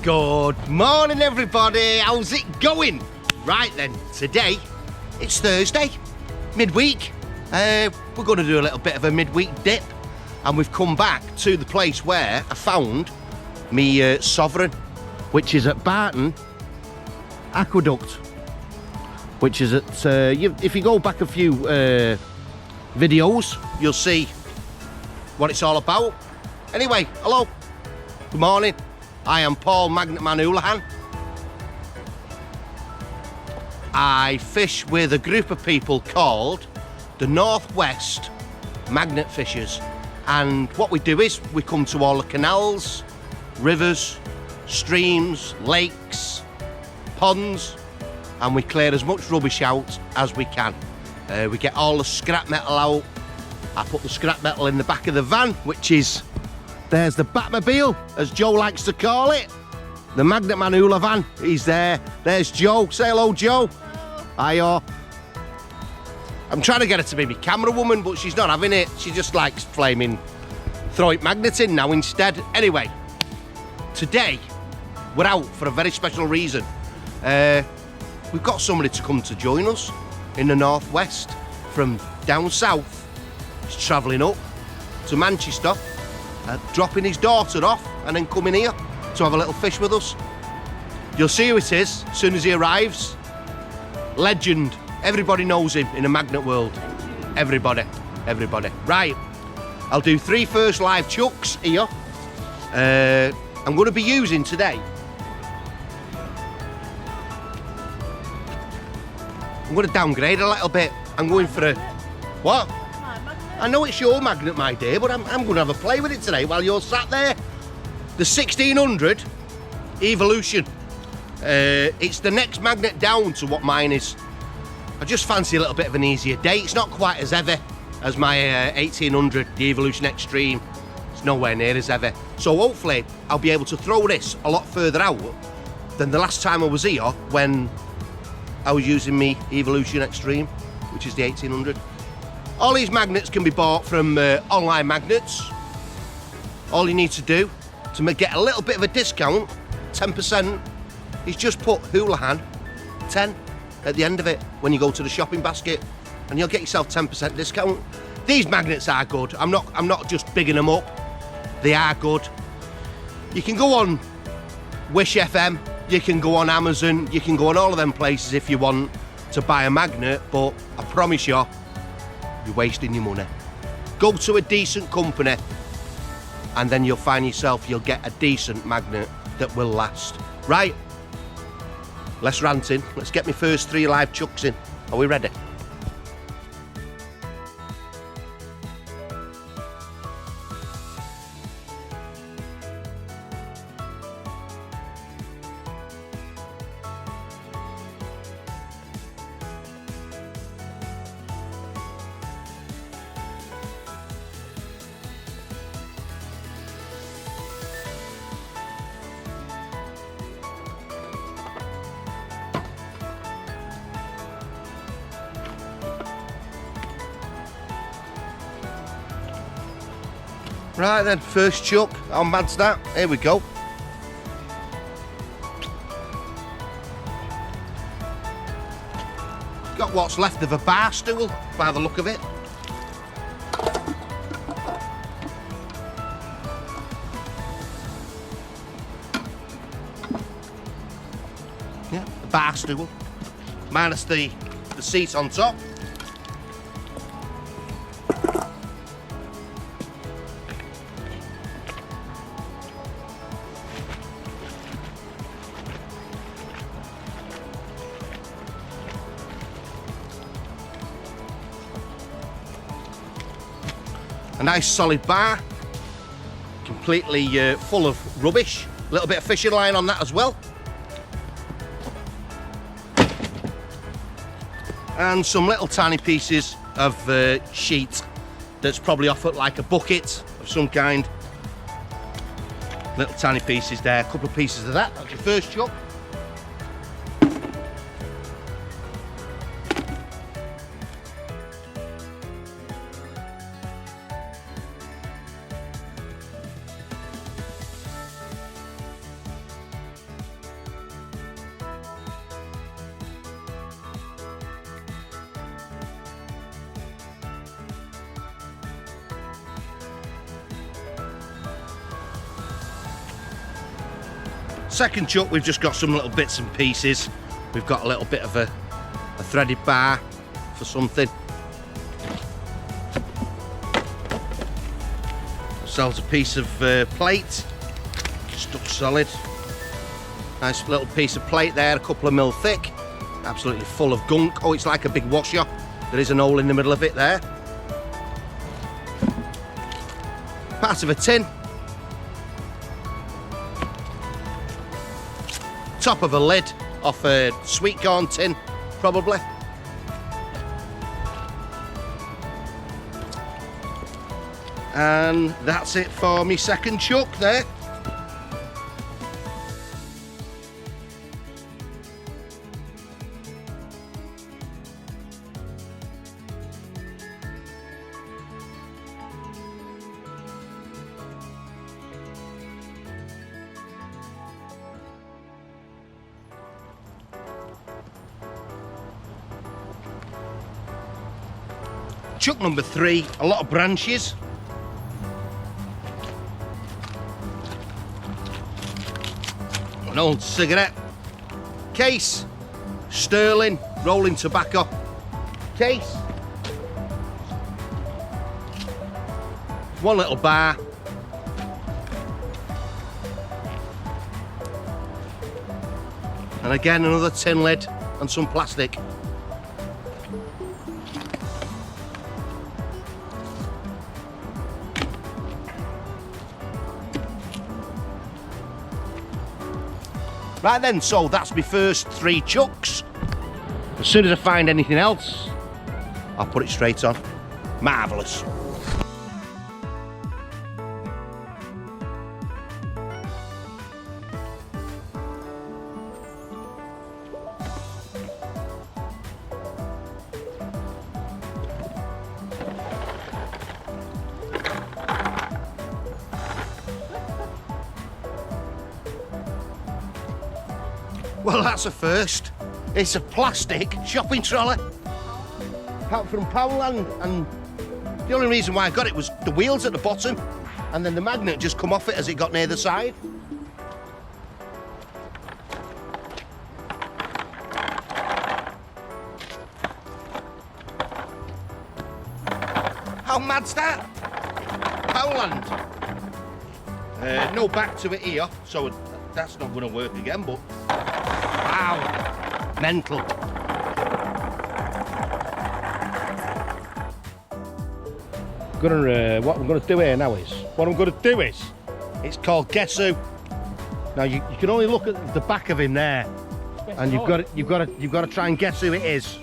Good morning, everybody. How's it going? Right then, today it's Thursday, midweek. We're going to do a little bit of a midweek dip, and we've come back to the place where I found me Sovereign, which is at Barton Aqueduct, which is at, if you go back a few videos, you'll see what it's all about. Anyway, hello, good morning. I am Paul Magnetman Hoolihan. I fish with a group of people called the Northwest Magnet Fishers, and what we do is we come to all the canals, rivers, streams, lakes, ponds, and we clear as much rubbish out as we can. We get all the scrap metal out. I put the scrap metal in the back of the van, which is, there's the Batmobile, as Joe likes to call it. The Magnetman Hula van, he's there. There's Joe. Say hello, Joe. Hiya. I'm trying to get her to be my camera woman, but she's not having it. She just likes flaming throwing magnets in now instead. Anyway, today we're out for a very special reason. We've got somebody to come to join us in the Northwest from down south. He's travelling up to Manchester, dropping his daughter off and then coming here to have a little fish with us. You'll see who it is as soon as he arrives. Legend. Everybody knows him in the magnet world. Everybody. Right, I'll do 3 first live chucks here. I'm going to be using today, I'm going to downgrade a little bit. I'm going for a, what? I know it's your magnet, my dear, but I'm going to have a play with it today while you're sat there. The 1600 Evolution. It's the next magnet down to what mine is. I just fancy a little bit of an easier day. It's not quite as heavy as my 1800, the Evolution Extreme. It's nowhere near as heavy. So hopefully I'll be able to throw this a lot further out than the last time I was here when I was using me Evolution Extreme, which is the 1800. All these magnets can be bought from online magnets. All you need to do to get a little bit of a discount, 10%, is just put Hoolihan 10 at the end of it when you go to the shopping basket, and you'll get yourself 10% discount. These magnets are good. I'm not just bigging them up. They are good. You can go on Wish FM, you can go on Amazon, you can go on all of them places if you want to buy a magnet, but I promise you, you're wasting your money. Go to a decent company, and then you'll find yourself, you'll get a decent magnet that will last. Right, less ranting. Let's get my first 3 live chucks in. Are we ready? Right then, first chuck. How mad's that? Here we go. Got what's left of a bar stool, by the look of it. Yeah, a bar stool. Minus the seat on top. A nice solid bar, completely full of rubbish. A little bit of fishing line on that as well. And some little tiny pieces of sheet that's probably off at like a bucket of some kind. Little tiny pieces there, a couple of pieces of that. That's your first chuck. Second chuck, we've just got some little bits and pieces. We've got a little bit of a threaded bar for something. Ourselves a piece of plate, stuck solid. Nice little piece of plate there, a couple of mil thick, absolutely full of gunk. Oh, it's like a big washer. There is an hole in the middle of it there. Part of a tin. Top of a lid off a sweet corn tin, probably. And that's it for me second chuck there. Chuck number 3, a lot of branches. An old cigarette case, sterling, rolling tobacco case. One little bar. And again, another tin lid and some plastic. Right then, so that's my first 3 chucks. As soon as I find anything else, I'll put it straight on. Marvellous. Well, that's a first. It's a plastic shopping trolley. Out from Powerland, and the only reason why I got it was the wheels at the bottom, and then the magnet just come off it as it got near the side. How mad's that? Powerland. No back to it here, so that's not going to work again, but wow, mental. What I'm going to do here now is, it's called Guess Who. Now you can only look at the back of him there, and you've got to try and guess who it is,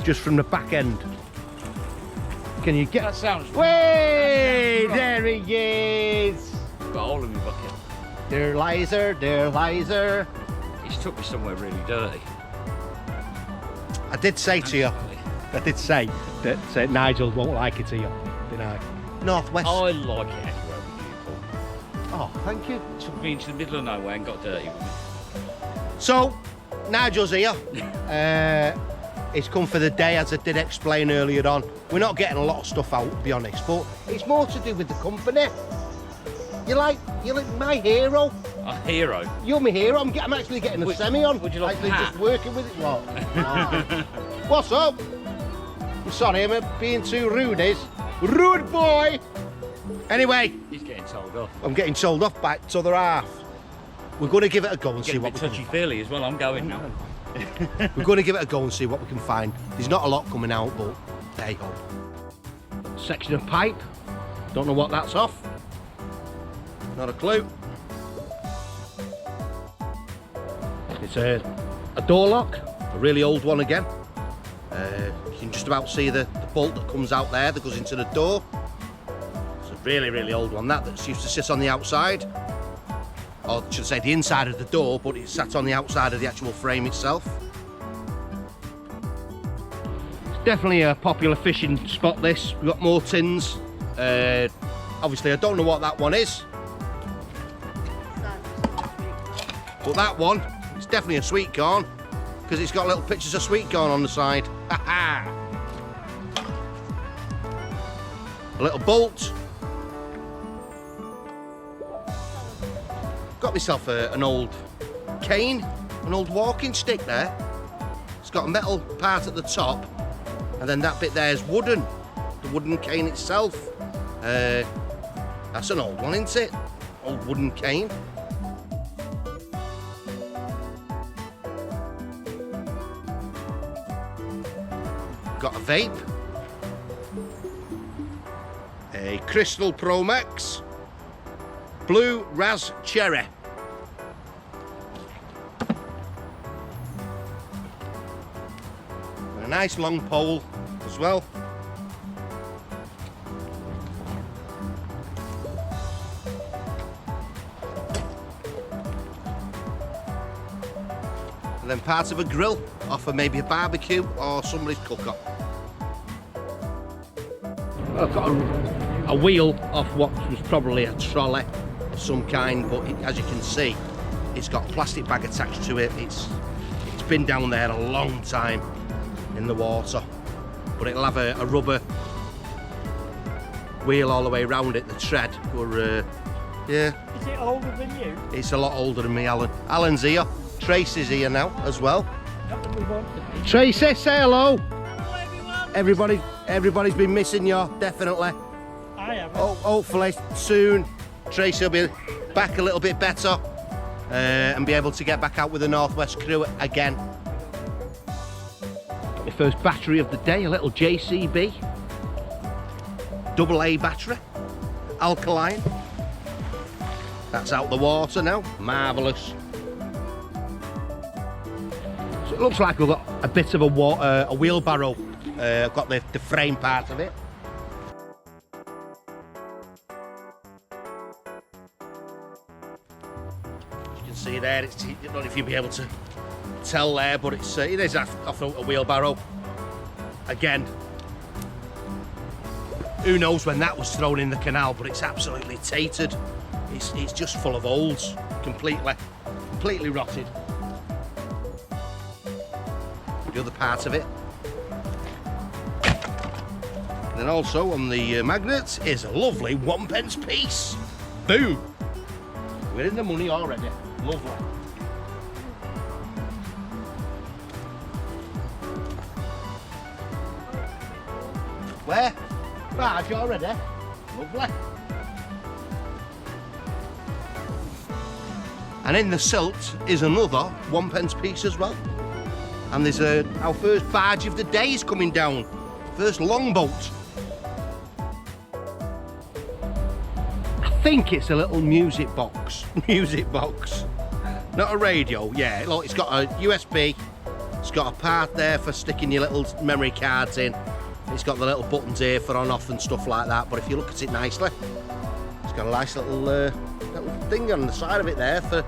just from the back end. Can you get? That sounds. Way there he is. Got a hole in my bucket. Dear Lizer. He's took me somewhere really dirty. I did say to you, that Nigel won't like it here, didn't I? Northwest. I like it anywhere with you, Paul. Oh, thank you. Took me into the middle of nowhere and got dirty with me. So, Nigel's here. He's come for the day, as I did explain earlier on. We're not getting a lot of stuff out, to be honest, but it's more to do with the company. You're like my hero. A hero? You're my hero. I'm actually getting a semi on. Would you like actually a hat? Just working with it, what? What's up? I'm sorry, I'm being too rude, is. Rude boy! Anyway. He's getting told off. I'm getting told off back to the other half. We're going to give it a go and see what we can. Touchy-feely as well, I'm going now. We're going to give it a go and see what we can find. There's not a lot coming out, but there you go. Section of pipe. Don't know what that's off. Not a clue. It's a door lock, a really old one again. You can just about see the bolt that comes out there that goes into the door. It's a really, really old one, that used to sit on the outside. Or I should say the inside of the door, but it sat on the outside of the actual frame itself. It's definitely a popular fishing spot, this. We've got more tins. Obviously I don't know what that one is. But that one, it's definitely a sweet corn, because it's got little pictures of sweet corn on the side. A little bolt. Got myself an old cane, an old walking stick there. It's got a metal part at the top, and then that bit there is wooden, the wooden cane itself. That's an old one, isn't it? Old wooden cane. Got a vape, a Crystal Pro Max, blue Raz Cherry. And a nice long pole as well. And then part of a grill off of maybe a barbecue or somebody's cooker. I've got a wheel off what was probably a trolley of some kind, but as you can see, it's got a plastic bag attached to it. It's been down there a long time in the water, but it'll have a rubber wheel all the way around it, the tread. Or yeah. Is it older than you? It's a lot older than me, Alan. Alan's here. Tracy's here now as well. Not that we want to be. Tracy, say hello. Hello everyone. Everybody's been missing you, definitely. I haven't. Oh, hopefully soon Tracy will be back a little bit better and be able to get back out with the Northwest crew again. The first battery of the day, a little JCB. AA battery, alkaline. That's out the water now, marvellous. So it looks like we've got a bit of a wheelbarrow. I've got the frame part of it. You can see there, I don't know if you'll be able to tell there, but it is off a wheelbarrow. Again, who knows when that was thrown in the canal, but it's absolutely tatered. It's just full of holes, completely rotted. The other part of it. And then also on the magnet is a lovely 1p piece. Boom! We're in the money already. Lovely. Where? Barge already. Lovely. And in the silt is another 1p piece as well. And there's our first barge of the day is coming down. First longboat. I think it's a little music box. Music box. Not a radio. Yeah, look, it's got a USB. It's got a part there for sticking your little memory cards in. It's got the little buttons here for on off and stuff like that. But if you look at it nicely, it's got a nice little thing on the side of it there for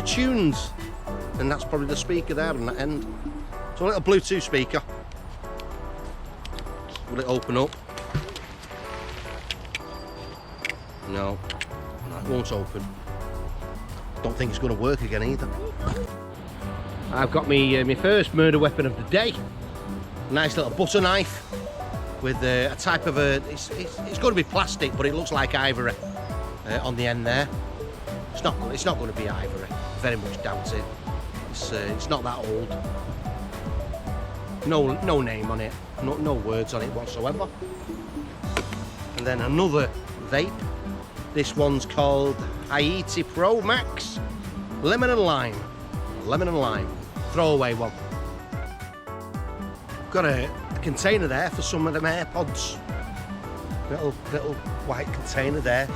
tunes. And that's probably the speaker there on that end. So a little Bluetooth speaker. Will it open up? No, it won't open. Don't think it's going to work again either. I've got my first murder weapon of the day. A nice little butter knife with a type of it's going to be plastic, but it looks like ivory on the end there. It's not going to be ivory. Very much doubt it. It's not that old. No name on it. No words on it whatsoever. And then another vape. This one's called Haiti Pro Max Lemon and Lime. Lemon and lime. Throwaway one. Got a container there for some of them AirPods. Little white container there.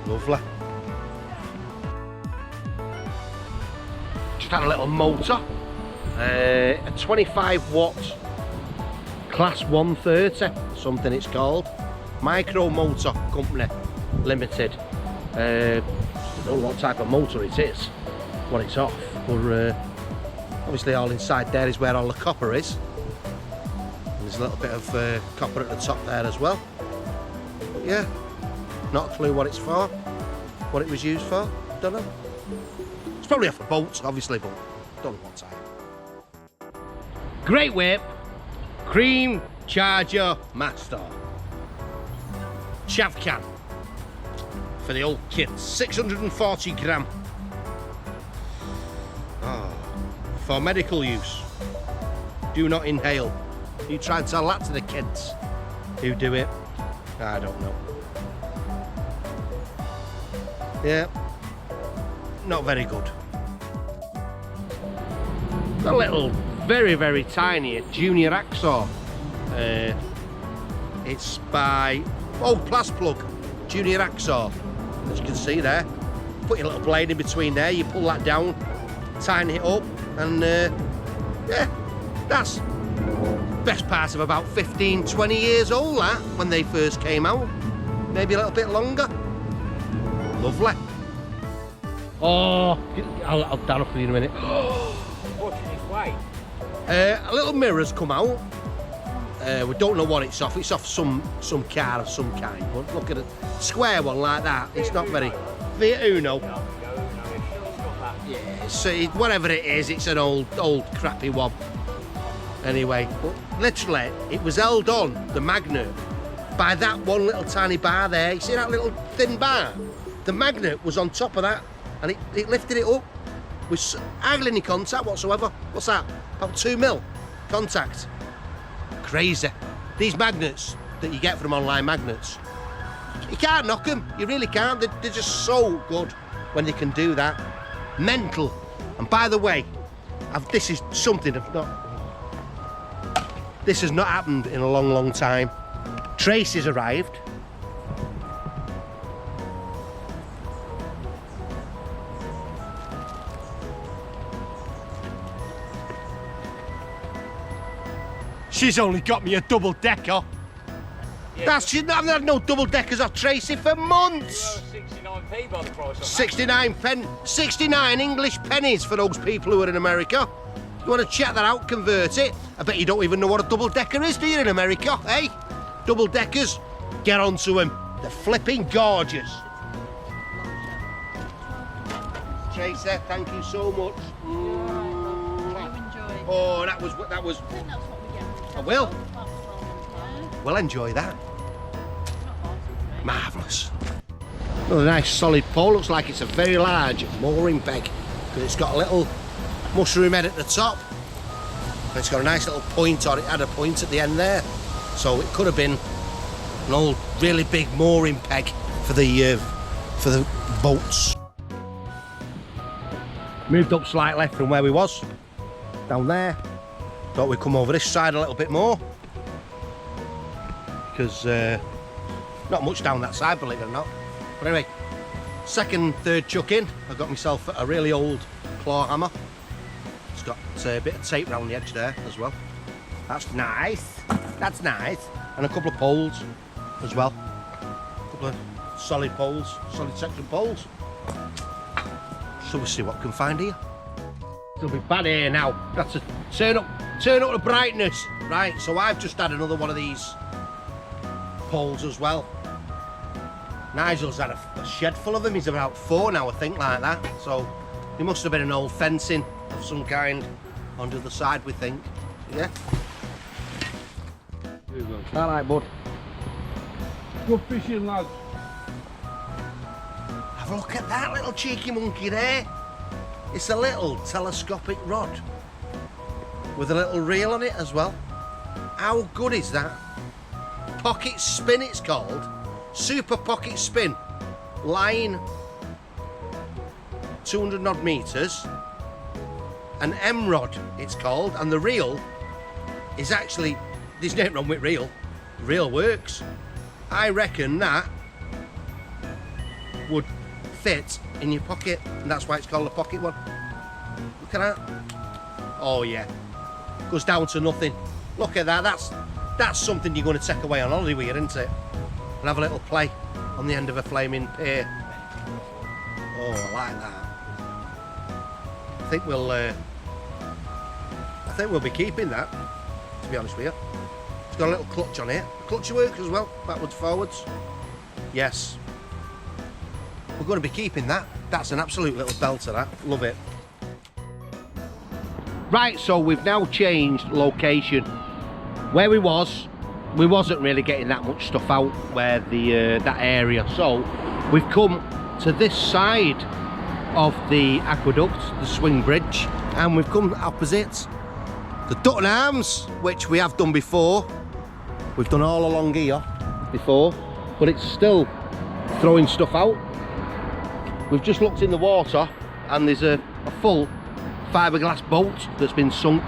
Lovely. Just had a little motor. A 25 watt class 130, something it's called. Micro Motor Company Limited. I don't know what type of motor it is, what it's off, but obviously all inside there is where all the copper is. And there's a little bit of copper at the top there as well. But yeah, not a clue what it's for, what it was used for, don't know. It's probably off a boat, obviously, but don't know what type. Great whip, cream charger master. Chav can for the old kids, 640 gram. for medical use. Do not inhale. You try and tell that to the kids who do it. I don't know. Yeah, not very good. A little, very, very tiny junior hacksaw. It's by old Plus Plug junior hacksaw. As you can see there, put your little blade in between there. You pull that down, tighten it up, and yeah, that's best part of about 15, 20 years old. That when they first came out, maybe a little bit longer. Lovely. Oh, I'll down up for you in a minute. A little mirror's come out. We don't know what it's off. It's off some car of some kind. But look at a square one like that. It's not very. Fiat Uno. Yeah, so whatever it is, it's an old crappy one. Anyway, but literally, it was held on the magnet by that one little tiny bar there. You see that little thin bar? The magnet was on top of that, and it lifted it up with hardly any contact whatsoever. What's that? About 2 mil contact. Crazy. These magnets that you get from online magnets, you can't knock them. You really can't. They're just so good when they can do that. Mental. And by the way, this is something this has not happened in a long, long time. Tracy's arrived. She's only got me a double decker. Yeah, she's not had no double deckers off Tracy for months. 69p by the price of 69 English pennies for those people who are in America. You want to check that out, convert it? I bet you don't even know what a double decker is, do you, in America, eh? Double deckers, get onto them. They're flipping gorgeous. Tracy, thank you so much. Oh, that was. I will. We'll enjoy that. Marvellous. Another nice solid pole. Looks like it's a very large mooring peg because it's got a little mushroom head at the top. And it's got a nice little point on it. Had a point at the end there, so it could have been an old, really big mooring peg for the boats. Moved up slightly from where we was down there. Thought we'd come over this side a little bit more because not much down that side, believe it or not. But anyway, second, third chuck in, I got myself a really old claw hammer. It's got a bit of tape around the edge there as well. That's nice. That's nice. And a couple of poles as well. A couple of solid poles, solid section poles. So we'll see what we can find here. It'll be bad here now. That's a turn up the brightness. Right, so I've just had another one of these poles as well. Nigel's had a shed full of them. He's about 4 now, I think, like that. So he must have been an old fencing of some kind on the other side, we think. Yeah. Here you go. All right, bud. Good fishing, lads. Have a look at that little cheeky monkey there. It's a little telescopic rod with a little reel on it as well. How good is that? Pocket spin, it's called. Super pocket spin. Line 200 odd meters. An M rod, it's called, and the reel is actually, there's nothing wrong with reel. Reel works. I reckon that would fit in your pocket, and that's why it's called a pocket one. Look at that. Oh yeah, goes down to nothing. Look at that. That's something you're going to take away on holiday with you, isn't it? And have a little play on the end of a flaming pier. Oh, I like that. I think we'll be keeping that, to be honest with you. It's got a little clutch on it. The clutch works as well, backwards, forwards. Yes. We're going to be keeping that. That's an absolute little belter, that. Love it. Right, so we've now changed location. Where we wasn't really getting that much stuff out where that area. So we've come to this side of the aqueduct, the swing bridge, And we've come opposite the Dutton Arms, which we have done before. We've done all along here before, but it's still throwing stuff out. We've just looked in the water and there's a full fiberglass boat that's been sunk.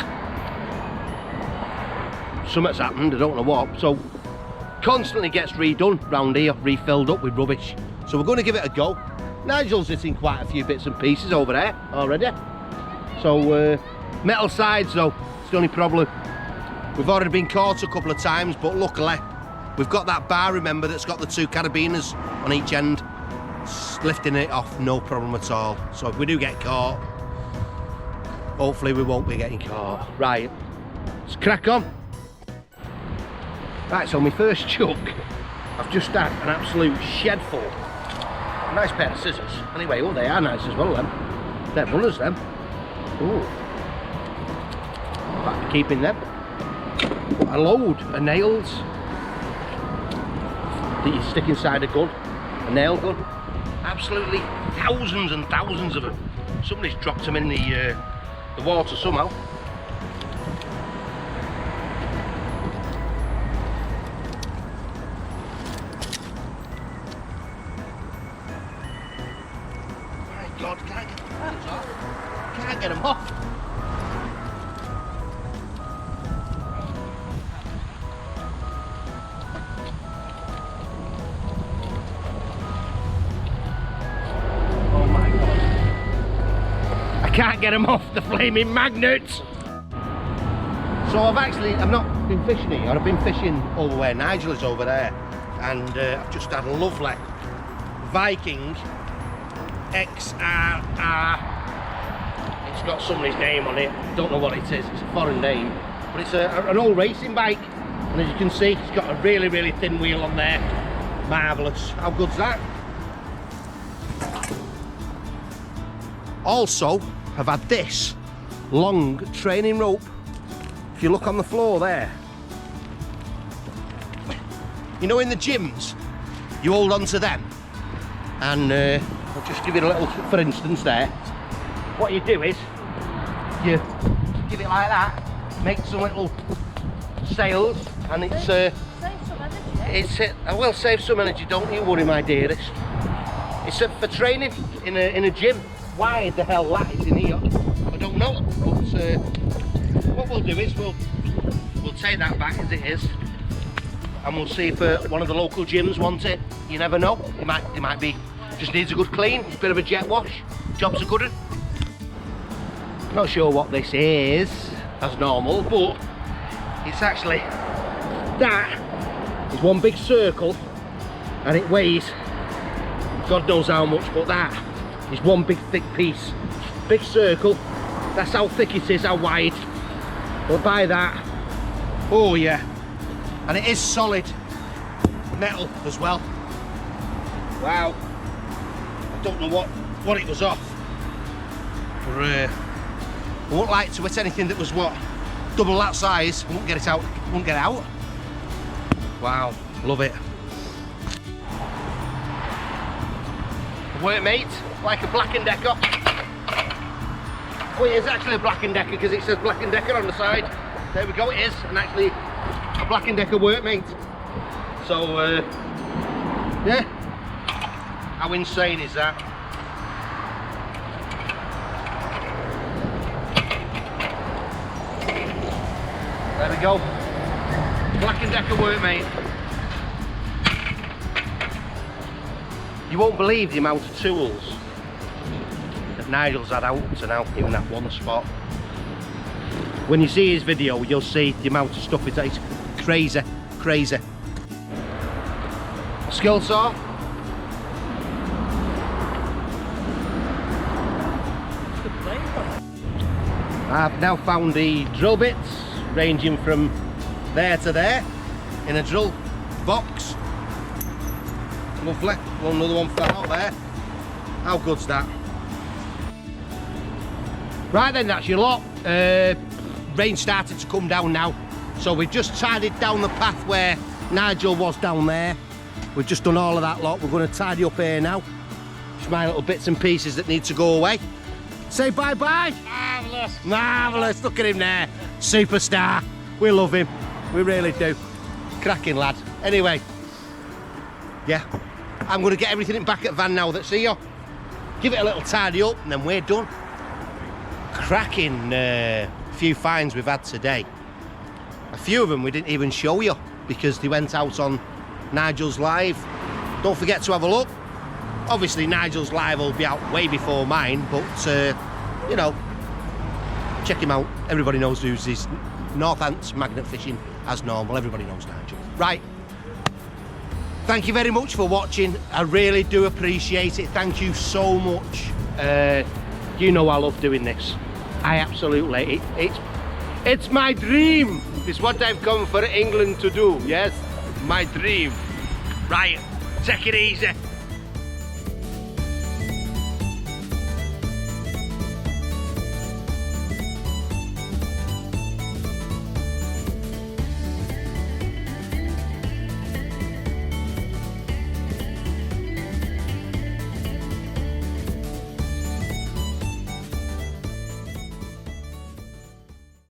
Something's happened, I don't know what. So constantly gets redone round here, refilled up with rubbish. So we're going to give it a go. Nigel's hitting quite a few bits and pieces over there already. So metal sides though, it's the only problem. We've already been caught a couple of times, but luckily we've got that bar, remember, that's got the 2 carabiners on each end. It's lifting it off, no problem at all. So if we do get caught, hopefully we won't be getting caught. Right, let's crack on. Right, so my first chuck, I've just had an absolute shed full. A nice pair of scissors. Anyway, oh, they are nice as well, them. They're runners, them. Ooh. Back to keeping them. A load of nails that you stick inside a gun, a nail gun. Absolutely thousands and thousands of them. Somebody's dropped them in the water somehow. My God, can't get the fans off. Can't get them off. Can't get them off the flaming magnets. So I've not been fishing here, I've been fishing over where Nigel is over there, and I've just had a lovely Viking XRR. It's got somebody's name on it, don't know what it is, it's a foreign name, but it's an old racing bike, and as you can see it's got a really, really thin wheel on there. Marvellous. How good's that? Also, I've had this long training rope. If you look on the floor there, you know in the gyms you hold on to them, and I'll just give you a little, for instance there, what you do is you give it like that, make some little sails, and it's I will save some energy, don't you worry my dearest. It's for training in a gym. Why the hell that is in here, I don't know, but what we'll do is we'll take that back as it is, and we'll see if one of the local gyms wants it. You never know, it might be, just needs a good clean, bit of a jet wash, job's a good one. Not sure what this is, as normal, but it's actually, that is one big circle, and it weighs, God knows how much, but that is one big thick piece, big circle. That's how thick it is, how wide. We'll buy that. Oh yeah, and it is solid metal as well. Wow, I don't know what it was off, but I wouldn't like to hit anything that was what, double that size. I wouldn't get it out. Wouldn't get it out. Wow, love it. Workmate, like a Black & Decker. Oh, it is actually a Black & Decker because it says Black & Decker on the side. There we go, it is, and actually a Black & Decker Workmate. So, yeah, how insane is that? There we go, Black & Decker Workmate. You won't believe the amount of tools that Nigel's had out to now in that one spot. When you see his video, you'll see the amount of stuff it's crazy, crazy. Skill saw. I've now found the drill bits ranging from there to there in a drill box. Lovely. Another one fell out there. How good's that? Right then, that's your lot. Rain started to come down now, so we've just tidied down the path where Nigel was down there. We've just done all of that lot. We're going to tidy up here now. Just my little bits and pieces that need to go away. Say bye-bye. Marvellous. Marvellous, look at him there. Superstar. We love him. We really do. Cracking lad. Anyway, yeah, I'm going to get everything back at van now. That's here. Give it a little tidy up and then we're done. Cracking few finds we've had today. A few of them we didn't even show you because they went out on Nigel's live. Don't forget to have a look. Obviously Nigel's live will be out way before mine, but you know, check him out. Everybody knows who's his Northants Magnet fishing as normal. Everybody knows Nigel. Right. Thank you very much for watching. I really do appreciate it. Thank you so much. You know I love doing this. I absolutely, it's my dream. It's what I've come for England to do. Yes, my dream. Right, take it easy.